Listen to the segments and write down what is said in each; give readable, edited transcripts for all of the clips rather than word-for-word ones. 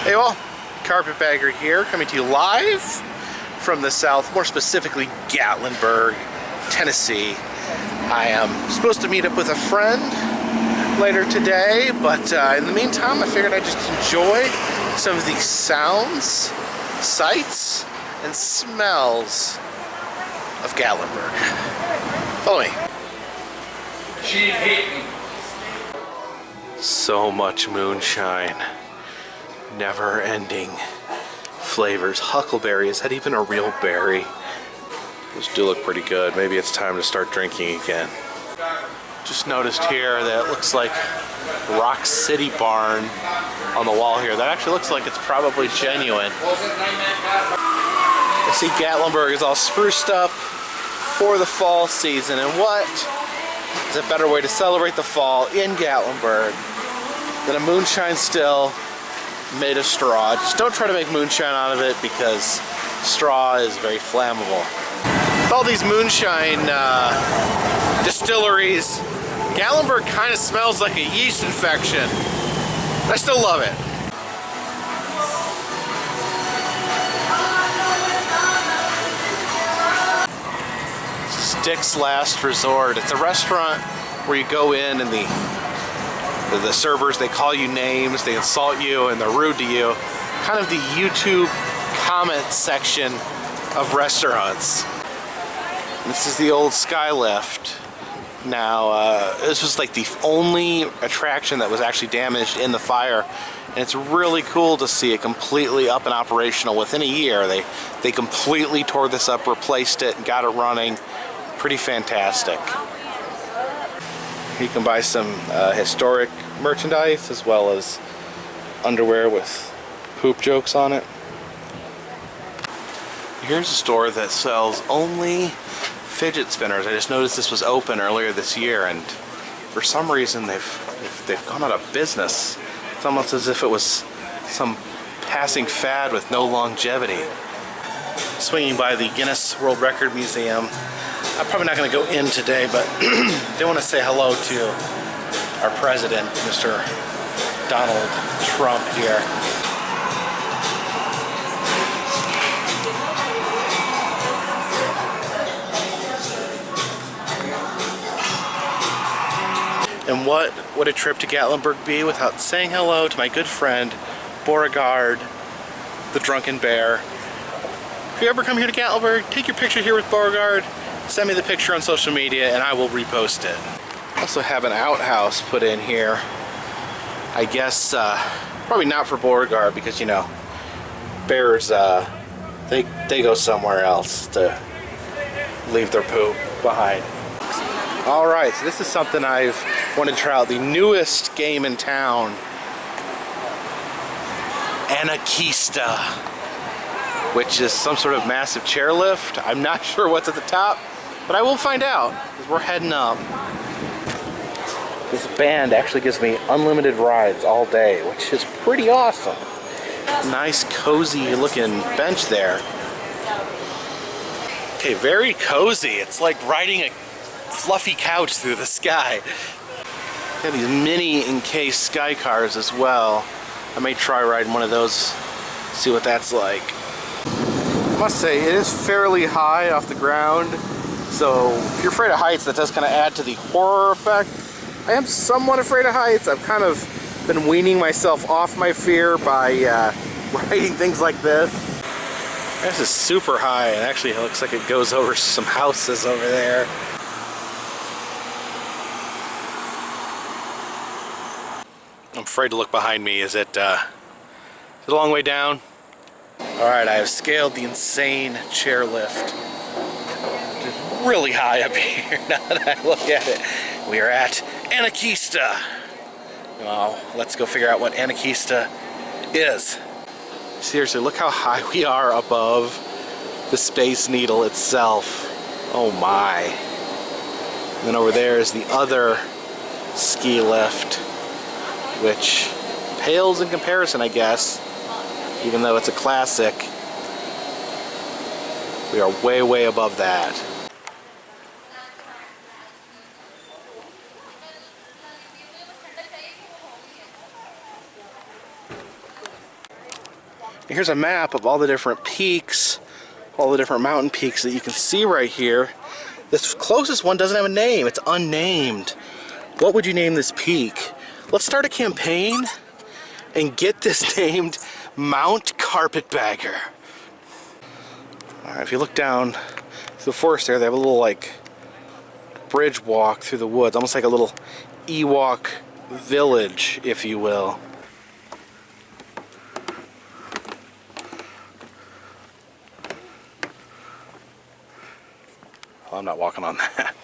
Hey all, Carpetbagger here, coming to you live from the south, more specifically Gatlinburg, Tennessee. I am supposed to meet up with a friend later today, but in the meantime I figured I'd just enjoy some of these sounds, sights, and smells of Gatlinburg. Follow me. She hate me. So much moonshine. Never-ending flavors. Huckleberry, is that even a real berry? Those do look pretty good. Maybe it's time to start drinking again. Just noticed here that it looks like Rock City Barn on the wall here. That actually looks like it's probably genuine. I see Gatlinburg is all spruced up for the fall season, and what is a better way to celebrate the fall in Gatlinburg than a moonshine still made of straw. Just don't try to make moonshine out of it because straw is very flammable. With all these moonshine distilleries, Gatlinburg kind of smells like a yeast infection. I still love it. Dick's Last Resort. It's a restaurant where you go in and the servers, they call you names, they insult you, and they're rude to you. Kind of the YouTube comment section of restaurants. This is the old Skylift. Now, this was like the only attraction that was actually damaged in the fire, and it's really cool to see it completely up and operational within a year. They completely tore this up, replaced it, and got it running. Pretty fantastic. You can buy some historic merchandise as well as underwear with poop jokes on it. Here's a store that sells only fidget spinners. I just noticed this was open earlier this year, and for some reason they've gone out of business. It's almost as if it was some passing fad with no longevity. Swinging by the Guinness World Record Museum. I'm probably not going to go in today, but I do want to say hello to our president, Mr. Donald Trump here. And what would a trip to Gatlinburg be without saying hello to my good friend, Beauregard, the Drunken Bear. If you ever come here to Gatlinburg, take your picture here with Beauregard. Send me the picture on social media and I will repost it. I also have an outhouse put in here. I guess probably not for Beauregard because, you know, bears they go somewhere else to leave their poop behind. Alright, so this is something I've wanted to try out. The newest game in town, Anarchista, which is some sort of massive chairlift. I'm not sure what's at the top, but I will find out because we're heading up. This band actually gives me unlimited rides all day, which is pretty awesome. Nice cozy looking bench there. Okay, very cozy. It's like riding a fluffy couch through the sky. Got these mini encased sky cars as well. I may try riding one of those, see what that's like. I must say, it is fairly high off the ground, so if you're afraid of heights, that does kind of add to the horror effect. I am somewhat afraid of heights. I've kind of been weaning myself off my fear by riding things like this. This is super high, and actually it looks like it goes over some houses over there. I'm afraid to look behind me. Is it a long way down? Alright, I have scaled the insane chairlift. It's really high up here now that I look at it. We are at Anarchista. Well, let's go figure out what Anarchista is. Seriously, look how high we are above the Space Needle itself. Oh my. And then over there is the other ski lift, which pales in comparison, I guess. Even though it's a classic, we are way, way above that. Here's a map of all the different peaks, all the different mountain peaks that you can see right here. This closest one doesn't have a name. It's unnamed. What would you name this peak? Let's start a campaign and get this named Mount Carpetbagger. All right, if you look down through the forest there, they have a little like bridge walk through the woods, almost like a little Ewok village, if you will. Well, I'm not walking on that.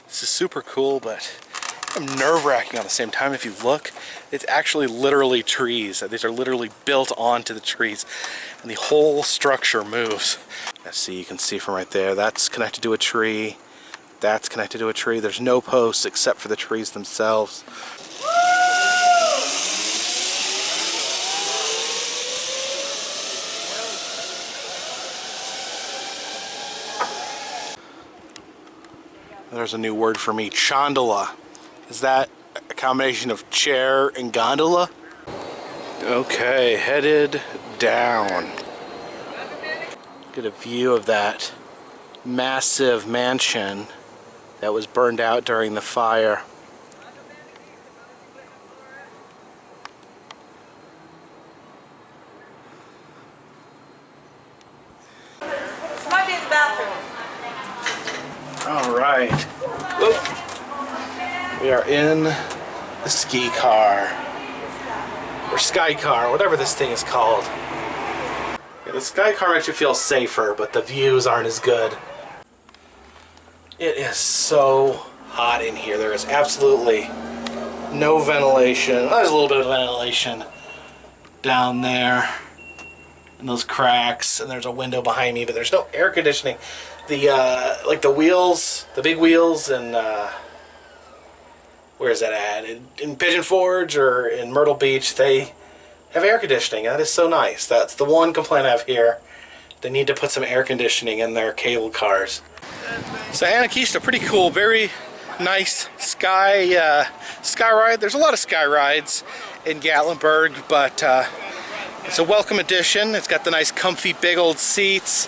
This is super cool, but nerve-wracking on the same time. If you look, it's actually literally trees. These are literally built onto the trees, and the whole structure moves. Let's see, you can see from right there, that's connected to a tree. That's connected to a tree. There's no posts except for the trees themselves. There's a new word for me, chandala. Is that a combination of chair and gondola? Okay, headed down. Get a view of that massive mansion that was burned out during the fire. This might be the bathroom. All right. Whoop. We are in the ski car, or sky car, whatever this thing is called. Yeah, the sky car makes you feel safer, but the views aren't as good. It is so hot in here. There is absolutely no ventilation. Oh, there's a little bit of ventilation down there in those cracks, and there's a window behind me, but there's no air conditioning. The like the wheels, the big wheels, and where is that at? In Pigeon Forge or in Myrtle Beach, they have air conditioning. That is so nice. That's the one complaint I have here. They need to put some air conditioning in their cable cars. So Anakeesta, pretty cool, very nice sky ride. There's a lot of sky rides in Gatlinburg, but it's a welcome addition. It's got the nice comfy big old seats.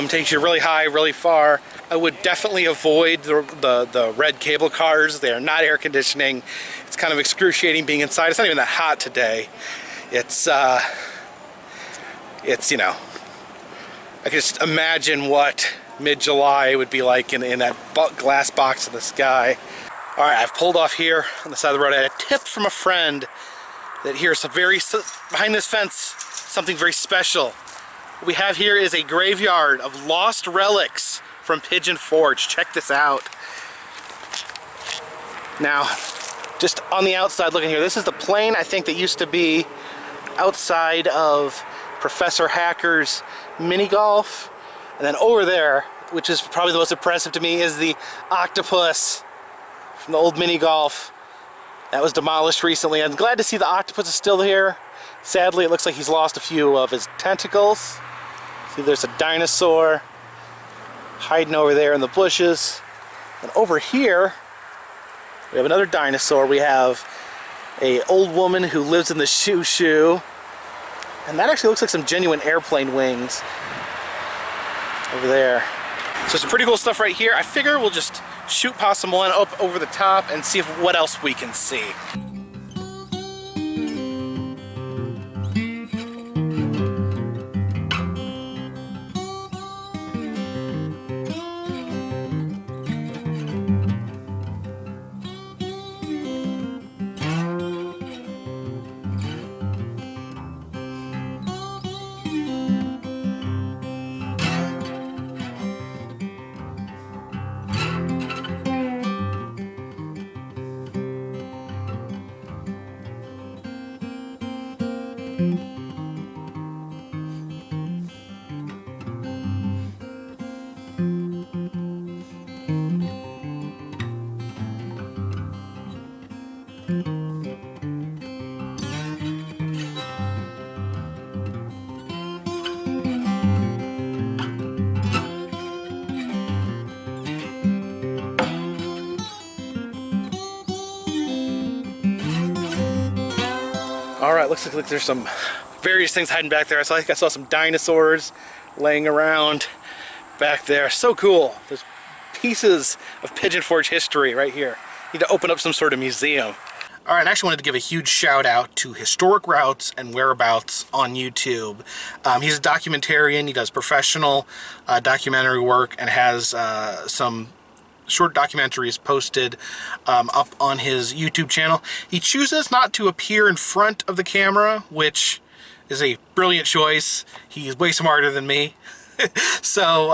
Takes you really high, really far. I would definitely avoid the red cable cars. They are not air conditioning. It's kind of excruciating being inside. It's not even that hot today. It's you know, I can just imagine what mid-July would be like in that glass box in the sky. All right, I've pulled off here on the side of the road. I had a tip from a friend that here's behind this fence, something very special. What we have here is a graveyard of lost relics from Pigeon Forge. Check this out. Now, just on the outside looking here, this is the plane I think that used to be outside of Professor Hacker's mini-golf. And then over there, which is probably the most impressive to me, is the octopus from the old mini-golf that was demolished recently. I'm glad to see the octopus is still here. Sadly, it looks like he's lost a few of his tentacles. See, there's a dinosaur hiding over there in the bushes. And over here, we have another dinosaur. We have an old woman who lives in the shoo-shoo. And that actually looks like some genuine airplane wings over there. So some pretty cool stuff right here. I figure we'll just shoot possum one up over the top and see what else we can see. All right, looks like there's some various things hiding back there. I think I saw some dinosaurs laying around back there. So cool. There's pieces of Pigeon Forge history right here. Need to open up some sort of museum. All right, I actually wanted to give a huge shout out to Historic Routes and Whereabouts on YouTube. He's a documentarian. He does professional documentary work and has some short documentaries posted up on his YouTube channel. He chooses not to appear in front of the camera, which is a brilliant choice. He's way smarter than me. So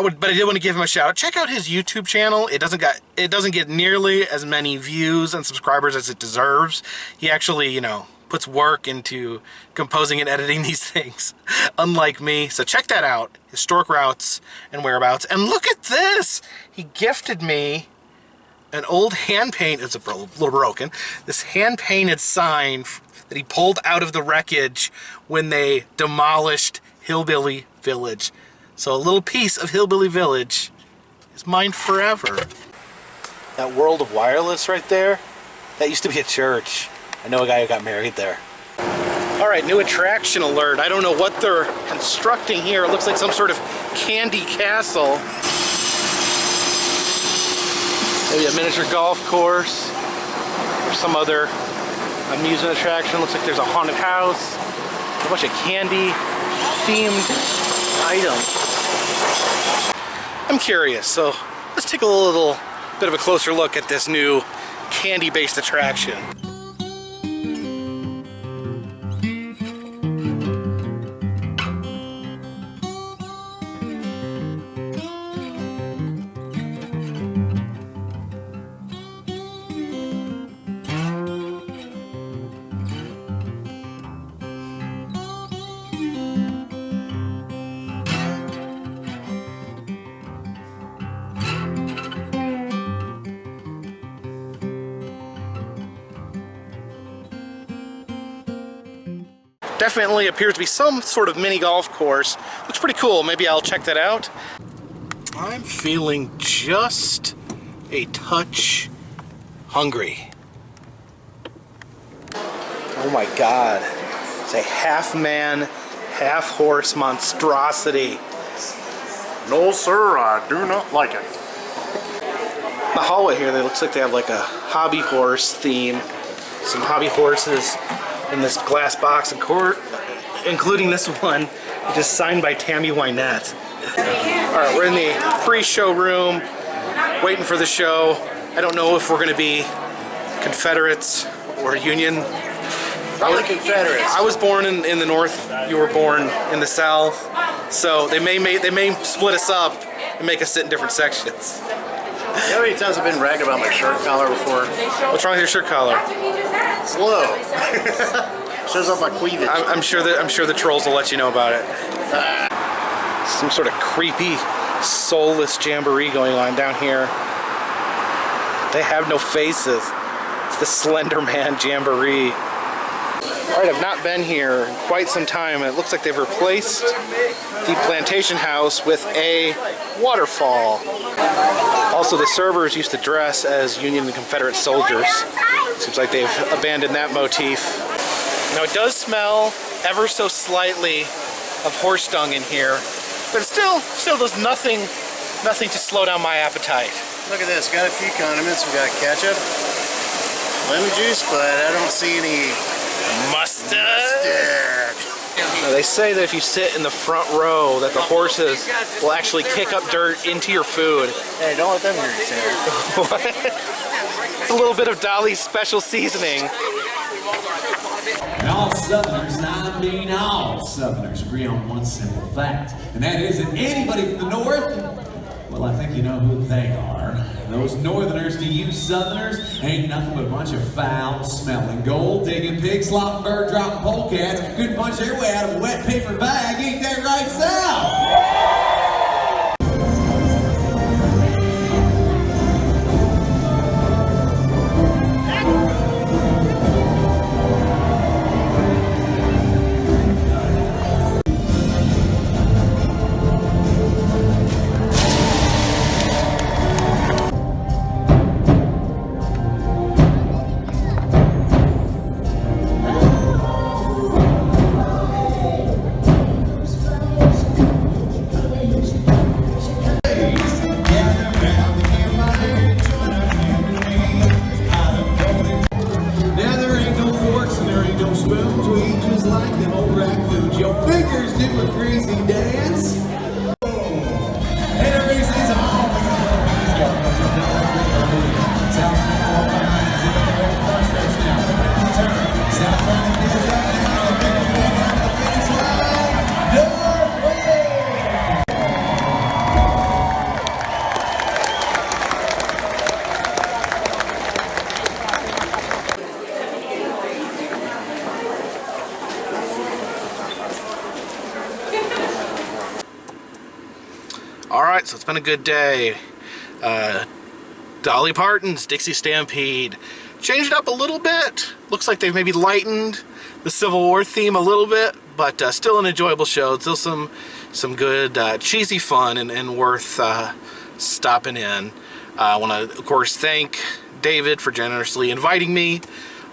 but I did want to give him a shout out. Check out his YouTube channel. It doesn't get nearly as many views and subscribers as it deserves. He actually, you know, puts work into composing and editing these things, unlike me. So check that out, Historic Routes and Whereabouts. And look at this! He gifted me an old hand-painted, it's a little broken, this hand-painted sign that he pulled out of the wreckage when they demolished Hillbilly Village. So a little piece of Hillbilly Village is mine forever. That World of Wireless right there, that used to be a church. I know a guy who got married there. All right, new attraction alert. I don't know what they're constructing here. It looks like some sort of candy castle. Maybe a miniature golf course or some other amusement attraction. Looks like there's a haunted house, a bunch of candy themed items. I'm curious, so let's take a little bit of a closer look at this new candy-based attraction. Definitely appears to be some sort of mini golf course. Looks pretty cool. Maybe I'll check that out. I'm feeling just a touch hungry. Oh my God. It's a half-man, half-horse monstrosity. No, sir, I do not like it. The hallway here, it looks like they have like a hobby horse theme. Some hobby horses in this glass box, including this one, which is signed by Tammy Wynette. Alright, we're in the pre-show room, waiting for the show. I don't know if we're going to be Confederates or Union. Probably Confederates. I was born in the North, you were born in the South, so they may split us up and make us sit in different sections. You know how many times I've been ragged about my shirt collar before? What's wrong with your shirt collar? It's low. Shows off my cleavage. I'm sure the trolls will let you know about it. Some sort of creepy, soulless jamboree going on down here. They have no faces. It's the Slender Man Jamboree. Alright, I've not been here in quite some time. It looks like they've replaced the plantation house with a waterfall. Also, the servers used to dress as Union and Confederate soldiers. Seems like they've abandoned that motif. Now, it does smell ever so slightly of horse dung in here, but it still does nothing to slow down my appetite. Look at this. Got a few condiments. We got ketchup, lemon juice, but I don't see any mustard. Now, they say that if you sit in the front row, that the horses will actually kick up dirt into your food. Hey, don't let them hear you say it. What? It's a little bit of Dolly's special seasoning. And all Southerners, I mean all Southerners, agree on one simple fact, and that is that anybody from the North, well, I think you know who they are. Those Northerners to you Southerners ain't nothing but a bunch of foul-smelling, gold-digging, pig-slopping, bird-dropping polecats who couldn't punch their way out of a wet paper bag, ain't that right, Sal? Your fingers do a crazy dance. And everybody says, oh, let's go. Sounds like more behind. Zip it away from first base now. Turn. Sounds like the finish up now. The big one on the finish line. Northway. Alright, so it's been a good day. Dolly Parton's Dixie Stampede. Changed up a little bit. Looks like they've maybe lightened the Civil War theme a little bit, but still an enjoyable show. Still some good cheesy fun and worth stopping in. I want to, of course, thank David for generously inviting me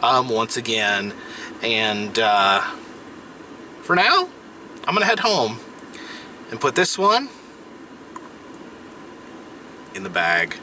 once again. And for now, I'm going to head home and put this one in the bag.